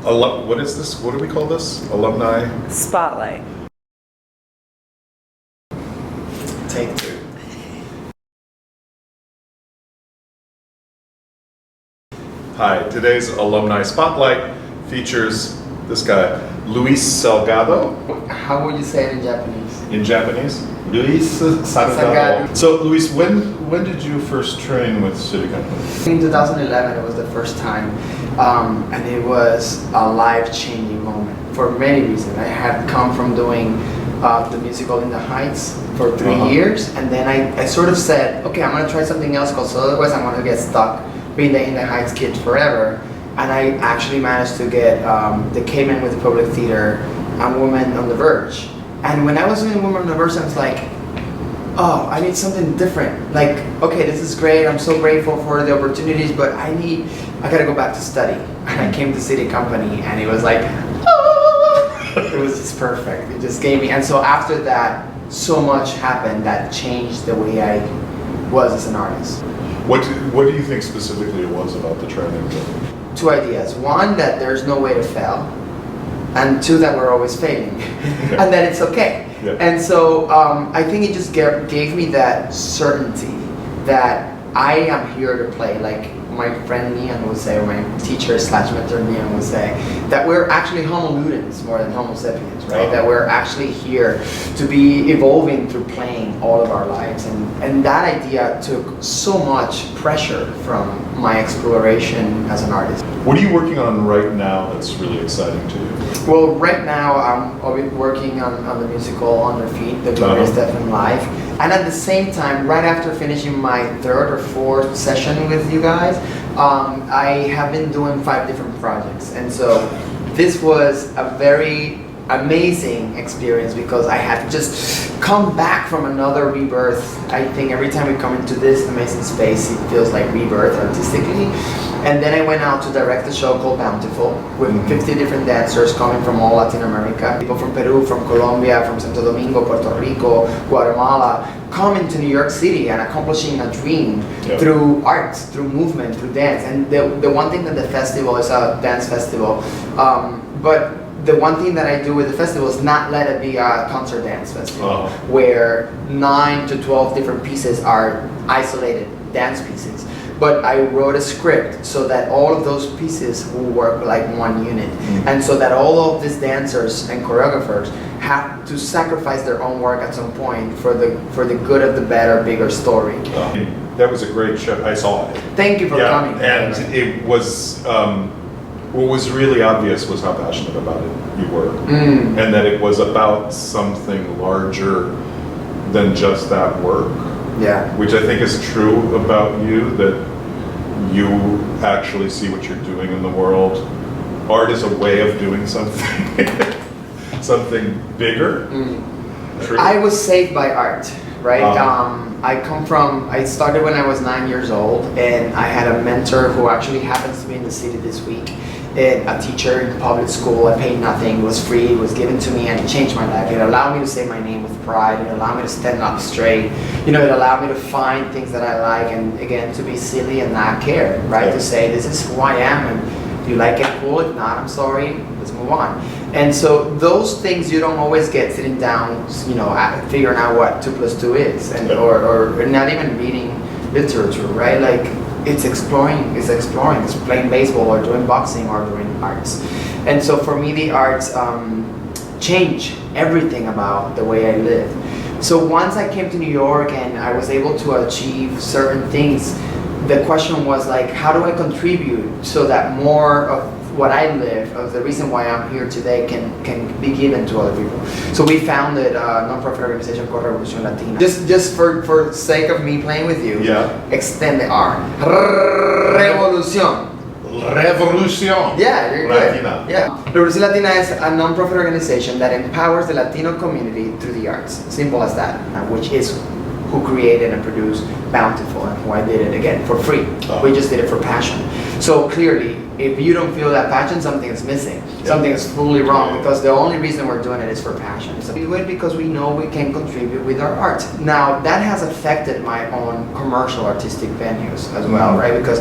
What is this? What do we call this? Alumni? Spotlight. Take two. Hi, today's Alumni Spotlight features this guy, Luis Salgado. How would you say it in Japanese? In Japanese, Luis Salgado. So, Luis, when did you first train with SITI Company? In 2011, it was the first time, and it was a life-changing moment for many reasons. I had come from doing the musical In the Heights for 3 years, and then I sort of said, okay, I'm going to try something else, because otherwise I'm going to get stuck being the In the Heights kid forever. And I actually managed to get the Cayman with the Public Theater and Women on the Verge. And when I was doing Women on the Verge, I was like, oh, I need something different. Like, okay, this is great. I'm so grateful for the opportunities, but I gotta go back to study. And I came to SITI Company, and it was like, oh! It was just perfect. It just gave me, and so after that, so much happened that changed the way I was as an artist. What do you think specifically it was about the training? Two ideas. One, that there's no way to fail. And two, that we're always failing. And that it's okay. Yeah. And so I think it just gave me that certainty that I am here to play. Like my friend Nian would say, or my teacher / mentor Nian would say, that we're actually homo ludens more than homo sapiens, right? Oh. That we're actually here to be evolving through playing all of our lives. And that idea took so much pressure from my exploration as an artist. What are you working on right now that's really exciting to you? Well, right now I'll be working on the musical On Their Feet, The Glorious Deaf and Live. And at the same time, right after finishing my third or fourth session with you guys, I have been doing 5 different projects. And so this was a very amazing experience, because I had just come back from another rebirth. I think every time we come into this amazing space, it feels like rebirth artistically. And then I went out to direct a show called Bountiful with 50 different dancers coming from all Latin America. People from Peru, from Colombia, from Santo Domingo, Puerto Rico, Guatemala, coming to New York City and accomplishing a dream through art, through movement, through dance. And the one thing that the festival is a dance festival, but the one thing that I do with the festival is not let it be a concert dance festival where 9 to 12 different pieces are isolated dance pieces. But I wrote a script so that all of those pieces will work like one unit. And so that all of these dancers and choreographers have to sacrifice their own work at some point for the good of the better, bigger story. That was a great show. I saw it. Thank you for coming. And it was, what was really obvious was how passionate about it you were. And that it was about something larger than just that work. Yeah. Which I think is true about you, that you actually see what you're doing in the world. Art is a way of doing something, something bigger. True. I was saved by art, right? I started when I was 9 years old, and I had a mentor who actually happens to be in the city this week. A teacher in public school. I paid nothing, it was free, it was given to me, and it changed my life. It allowed me to say my name with pride, it allowed me to stand up straight, it allowed me to find things that I like, and again, to be silly and not care, right? To say, this is who I am, and if you like it, cool, if not, I'm sorry, let's move on. And so those things you don't always get sitting down, figuring out what 2 + 2 is, and or not even reading literature, right? Like, it's exploring, it's playing baseball or doing boxing or doing arts. And so for me, the arts change everything about the way I live. So once I came to New York and I was able to achieve certain things, the question was like, how do I contribute so that more of what I live, of the reason why I'm here today, can be given to other people. So we founded a non-profit organization called Revolución Latina. Just for sake of me playing with you, extend the R. Revolución. Revolución. Yeah, you're good. Latina. Yeah. Revolución Latina is a non-profit organization that empowers the Latino community through the arts. Simple as that, which is who created and produced Bountiful, and who I did it again for free. We just did it for passion. So clearly, if you don't feel that passion, something is missing. Something is fully wrong, because the only reason we're doing it is for passion. So we do it because we know we can contribute with our art. Now, that has affected my own commercial artistic venues as well, right? Because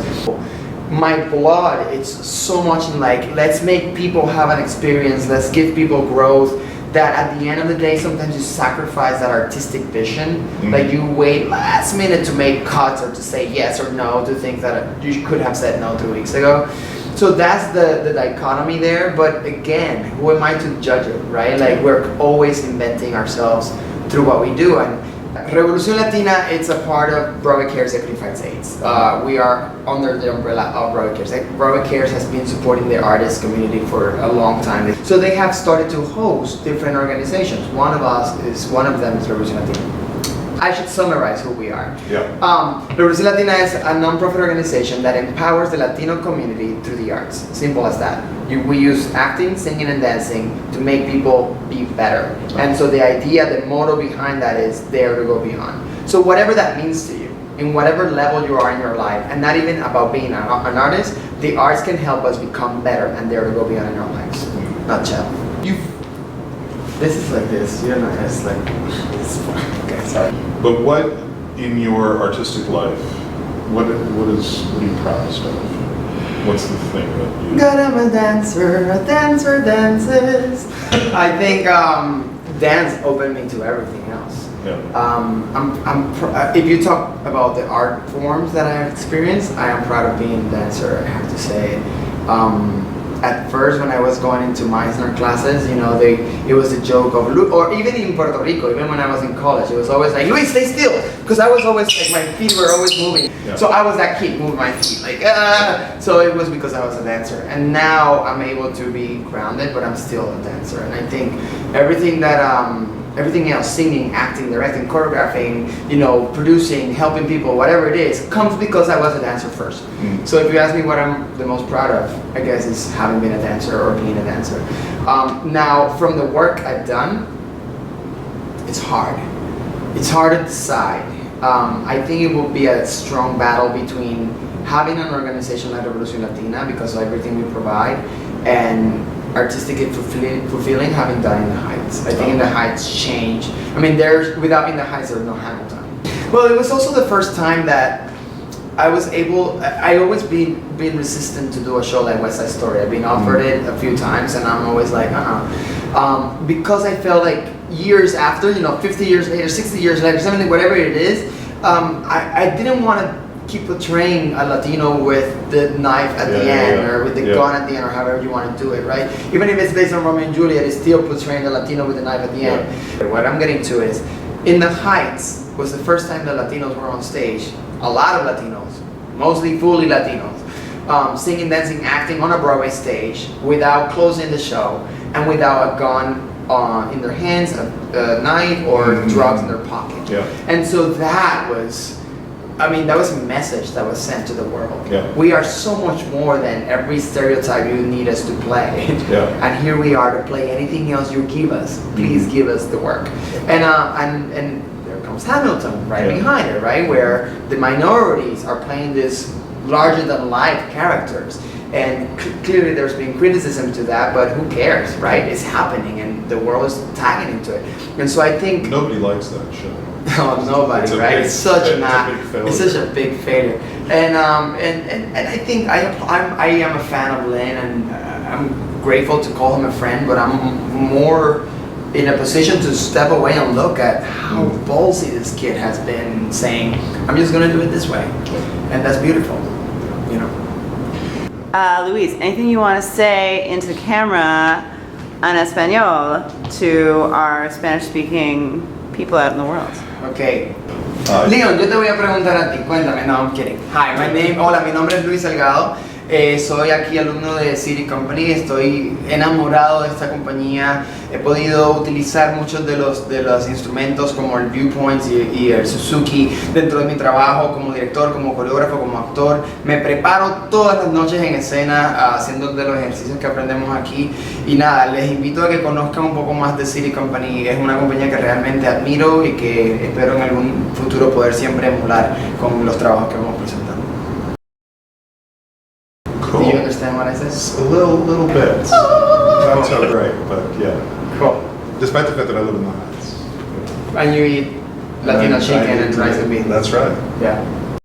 my blood, it's so much in like, let's make people have an experience, let's give people growth, that at the end of the day, sometimes you sacrifice that artistic vision. Like you wait last minute to make cuts or to say yes or no to things that you could have said no 2 weeks ago. So that's the dichotomy there. But again, who am I to judge it, right? Like we're always inventing ourselves through what we do. And Revolución Latina, it's a part of Broadway Cares Equity Fights AIDS. We are under the umbrella of Broadway Cares. Broadway Cares has been supporting the artist community for a long time. So they have started to host different organizations. One of them is Revolución Latina. I should summarize who we are. Revolución Latina is a non-profit organization that empowers the Latino community through the arts. Simple as that. We use acting, singing, and dancing to make people be better. And so the idea, the motto behind that is dare to go beyond. So whatever that means to you, in whatever level you are in your life, and not even about being an artist, the arts can help us become better and dare to go beyond in our lives. Nutshell. This is like this, you know, it's like, okay, sorry. But what in your artistic life, what are you proudest of? What's the thing that you... God, I'm a dancer dances. I think dance opened me to everything else. If you talk about the art forms that I have experienced, I am proud of being a dancer, I have to say. At first, when I was going into Meisner classes, you know, it was a joke of, or even in Puerto Rico, even when I was in college, it was always like, Luis, stay still, because I was always like, my feet were always moving. So I was that kid moving my feet, like, So it was because I was a dancer, and now I'm able to be grounded, but I'm still a dancer, and I think everything else, singing, acting, directing, choreographing, you know, producing, helping people, whatever it is, comes because I was a dancer first. So if you ask me what I'm the most proud of, I guess is having been a dancer or being a dancer. Now, from the work I've done, it's hard. It's hard to decide. I think it will be a strong battle between having an organization like Revolución Latina, because of everything we provide, and artistically fulfilling having done In the Heights. I think In the Heights changed. I mean, without In the Heights, there's no Hamilton. Well, it was also the first time that I always been resistant to do a show like West Side Story. I've been offered it a few times, and I'm always like, because I felt like years after, you know, 50 years later, 60 years later, 70, whatever it is, I didn't want to keep portraying a Latino with the knife at the end, or with the gun at the end, or however you want to do it, right? Even if it's based on Romeo and Juliet, it's still portraying a Latino with the knife at the end. What I'm getting to is, In the Heights was the first time the Latinos were on stage. A lot of Latinos, mostly fully Latinos, singing, dancing, acting on a Broadway stage without closing the show and without a gun in their hands, a knife, or drugs in their pocket. And so that was, I mean, that was a message that was sent to the world. We are so much more than every stereotype you need us to play. And here we are to play anything else you give us. Please give us the work. And there comes Hamilton right behind it, right? Where the minorities are playing this larger than life characters. And clearly there's been criticism to that, but who cares, right? It's happening and the world is tagging into it. And so I think... Nobody likes that show. No, nobody, right? It's such a big failure. And I think I am a fan of Lynn, and I'm grateful to call him a friend, but I'm more in a position to step away and look at how ballsy this kid has been, saying, I'm just gonna do it this way. And that's beautiful, you know. Luis, anything you want to say into the camera en español to our Spanish-speaking people out in the world? Okay. Leon, yo te voy a preguntar a ti, cuéntame. No, I'm kidding. Hi, hola, mi nombre es Luis Salgado. Soy aquí alumno de SITI Company. Estoy enamorado de esta compañía. He podido utilizar muchos de los instrumentos como el Viewpoints y el Suzuki dentro de mi trabajo como director, como coreógrafo, como actor. Me preparo todas las noches en escena haciendo de los ejercicios que aprendemos aquí. Y nada, les invito a que conozcan un poco más de SITI Company. Es una compañía que realmente admiro y que espero en algún futuro poder siempre emular con los trabajos que vamos presentando. Cool. Do you understand what I said? A little bit. Not so great, but yeah. Cool. Despite the fact that I live in the Heights. And you eat Latino chicken and rice and beans. That's right. Yeah.